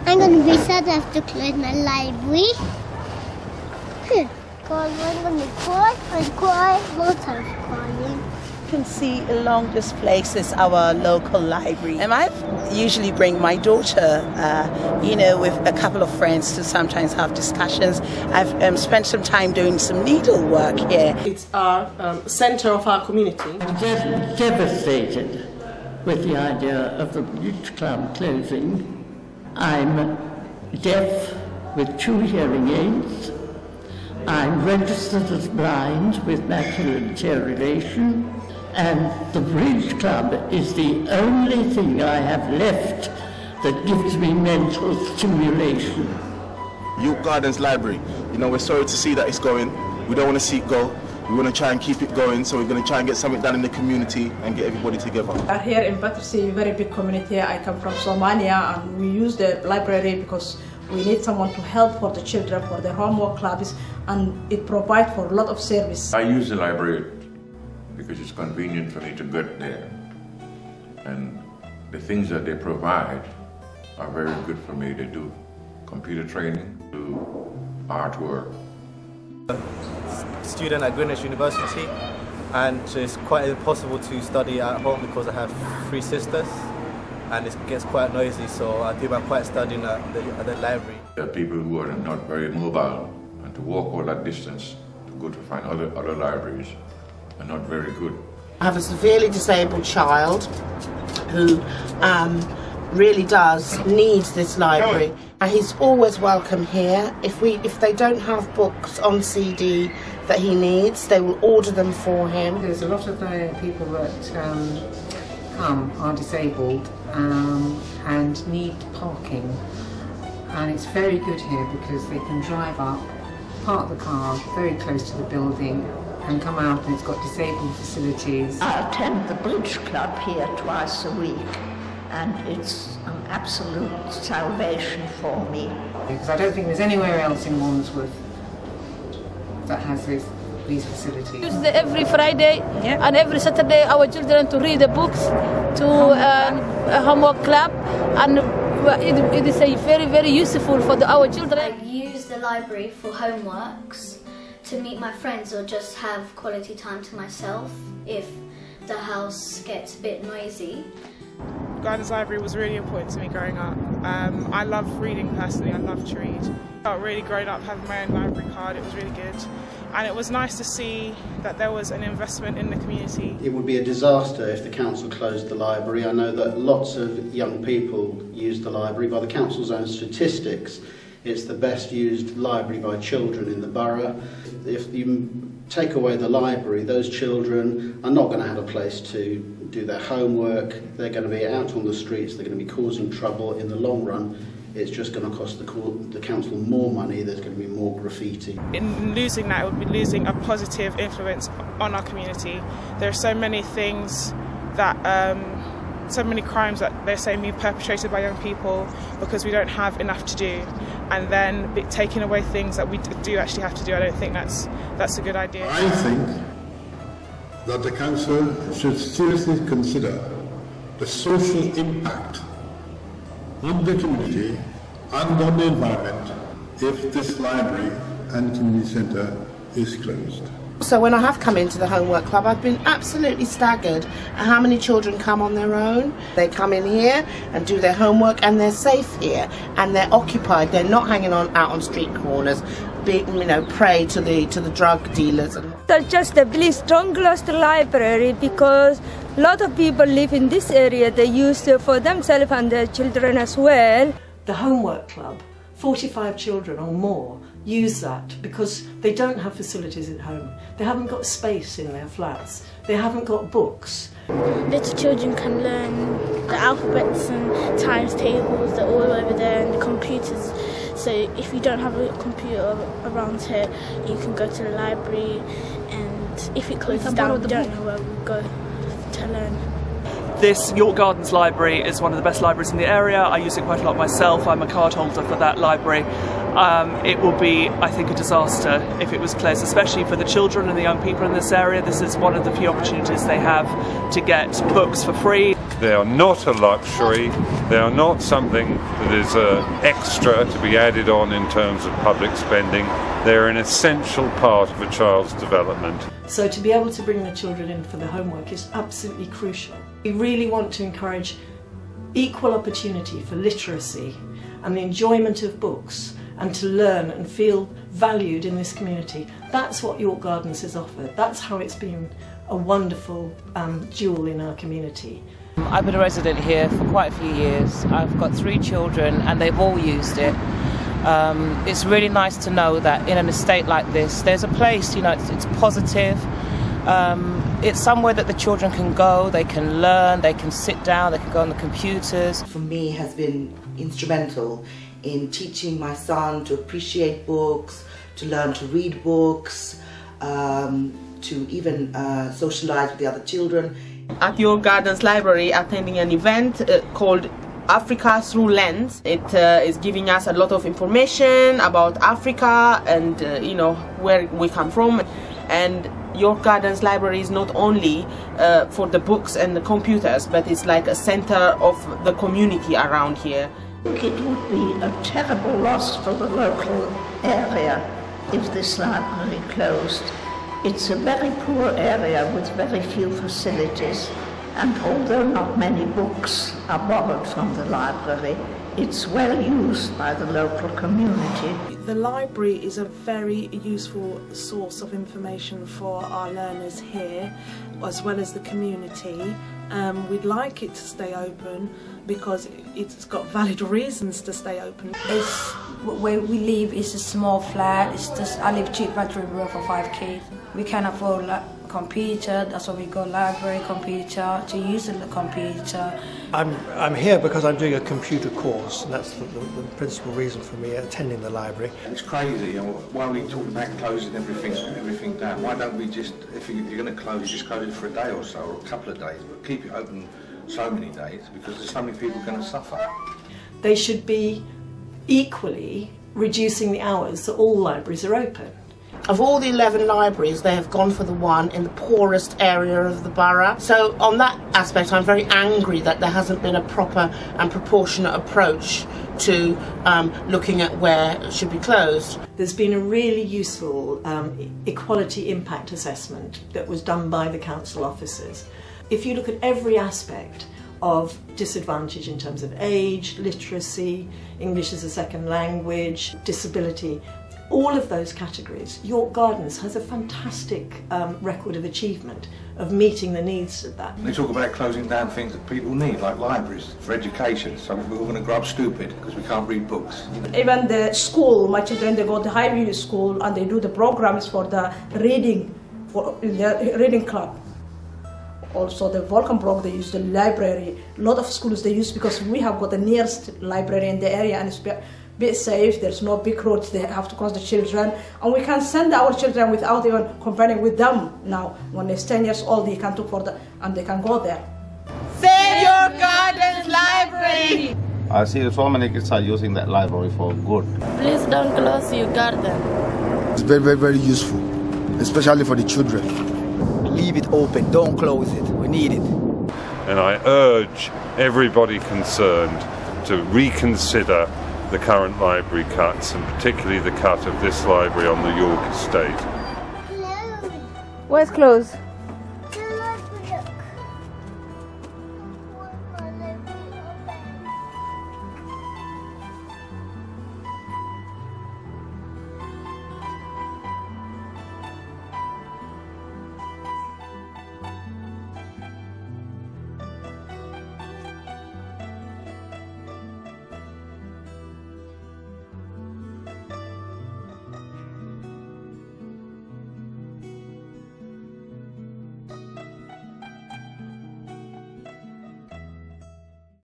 I'm going to be sad I have to close my library. Because I'm going to cry and cry, lots of crying. You can see along this place is our local library, and I usually bring my daughter, with a couple of friends to sometimes have discussions. I've spent some time doing some needlework here. It's our centre of our community. I'm devastated with the idea of the Bridge Club closing. I'm deaf with 2 hearing aids. I'm registered as blind with macular deterioration. And the Bridge Club is the only thing I have left that gives me mental stimulation. York Gardens Library, we're sorry to see that it's going. We don't want to see it go. We want to try and keep it going, so we're going to try and get something done in the community and get everybody together. Here in Battersea, a very big community. I come from Somalia, and we use the library because we need someone to help for the children, for their homework clubs, and it provides for a lot of service. I use the library because it's convenient for me to get there, and the things that they provide are very good for me. They do computer training, do artwork. Student at Greenwich University, and it's quite impossible to study at home because I have 3 sisters, and it gets quite noisy, so I do my quiet studying at the library. There are people who are not very mobile, and to walk all that distance to go to find other libraries are not very good. I have a severely disabled child who really needs this library, and he's always welcome here. If they don't have books on CD that he needs, they will order them for him. There's a lot of people that come are disabled and need parking, and it's very good here because they can drive up, park the car very close to the building, and come out, and it's got disabled facilities. I attend the Bridge Club here twice a week, and it's an absolute salvation for me. Because I don't think there's anywhere else in Wandsworth that has these facilities. Every Friday and every Saturday our children to read the books to a homework club, and it is very, very useful for our children. I use the library for homeworks, to meet my friends, or just have quality time to myself if the house gets a bit noisy. Gardens Library was really important to me growing up. I love reading personally, I love to read. I felt really grown up having my own library card, it was really good. And it was nice to see that there was an investment in the community. It would be a disaster if the council closed the library. I know that lots of young people use the library. By the council's own statistics, it's the best used library by children in the borough. If you take away the library, those children are not going to have a place to do their homework. They're going to be out on the streets, they're going to be causing trouble. In the long run, it's just going to cost the council more money, there's going to be more graffiti. In losing that, it would be losing a positive influence on our community. There are so many things that so many crimes that they're saying being perpetrated by young people because we don't have enough to do, and then taking away things that we do actually have to do. I don't think that's a good idea. I think that the council should seriously consider the social impact on the community and on the environment if this library and community centre is closed. So when I have come into the homework club, I've been absolutely staggered at how many children come on their own. They come in here and do their homework, and they're safe here, and they're occupied. They're not hanging out on street corners, being, prey to the drug dealers. That's just a really strongest library because a lot of people live in this area. They use it for themselves and their children as well. The homework club, 45 children or more, use that because they don't have facilities at home. They haven't got space in their flats. They haven't got books. Little children can learn the alphabets and times tables. They're all over there, and the computers. So if you don't have a computer around here, you can go to the library, and if it closes down, we don't know where we go to learn. This York Gardens Library is one of the best libraries in the area. I use it quite a lot myself. I'm a card holder for that library. it would be, I think, a disaster if it was closed, especially for the children and the young people in this area. This is one of the few opportunities they have to get books for free. They are not a luxury, they are not something that is extra to be added on in terms of public spending. They're an essential part of a child's development. So to be able to bring the children in for the homework is absolutely crucial. We really want to encourage equal opportunity for literacy and the enjoyment of books, and to learn and feel valued in this community. That's what York Gardens has offered. That's how it's been a wonderful jewel in our community. I've been a resident here for quite a few years. I've got 3 children and they've all used it. It's really nice to know that in an estate like this, there's a place, you know, it's positive. It's somewhere that the children can go, they can learn, they can sit down, they can go on the computers. For me, has been instrumental in teaching my son to appreciate books, to learn to read books, to even socialise with the other children. At York Gardens Library, attending an event called Africa Through Lens. It is giving us a lot of information about Africa and you know, where we come from. And York Gardens Library is not only for the books and the computers, but it's like a center of the community around here. I think it would be a terrible loss for the local area if this library closed. It's a very poor area with very few facilities, and although not many books are borrowed from the library, it's well used by the local community. The library is a very useful source of information for our learners here, as well as the community. We'd like it to stay open because it's got valid reasons to stay open. Where we live is a small flat. It's just I live cheap bedroom roof for 5K. We can't afford a computer. That's why we go library computer to use the computer. I'm here because I'm doing a computer course, and that's the principal reason for me attending the library. It's crazy, you know, why are we talking about closing everything down? Why don't we just, if you're going to close, you just close it for a day or so, or a couple of days, but keep it open so many days because there's so many people going to suffer. They should be equally reducing the hours so all libraries are open. Of all the 11 libraries, they have gone for the one in the poorest area of the borough. So on that aspect, I'm very angry that there hasn't been a proper and proportionate approach to looking at where it should be closed. There's been a really useful equality impact assessment that was done by the council officers. If you look at every aspect of disadvantage in terms of age, literacy, English as a second language, disability, all of those categories, York Gardens has a fantastic record of achievement of meeting the needs of that. They talk about closing down things that people need, like libraries, for education. So we're all going to grow up stupid because we can't read books. Even the school, my children, they go to Highview School and they do the programs for the reading, in the reading club. Also the Volkenbroek, they use the library. A lot of schools they use because we have got the nearest library in the area and it's bit safe, there's no big roads they have to cross the children, and we can send our children without even comparing with them now. When they're 10 years old, they can talk for and they can go there. Save York Gardens Library! I see so many kids are using that library for good. Please don't close your garden. It's very useful, especially for the children. Leave it open, don't close it, we need it. And I urge everybody concerned to reconsider the current library cuts, and particularly the cut of this library on the York estate. Where's closed?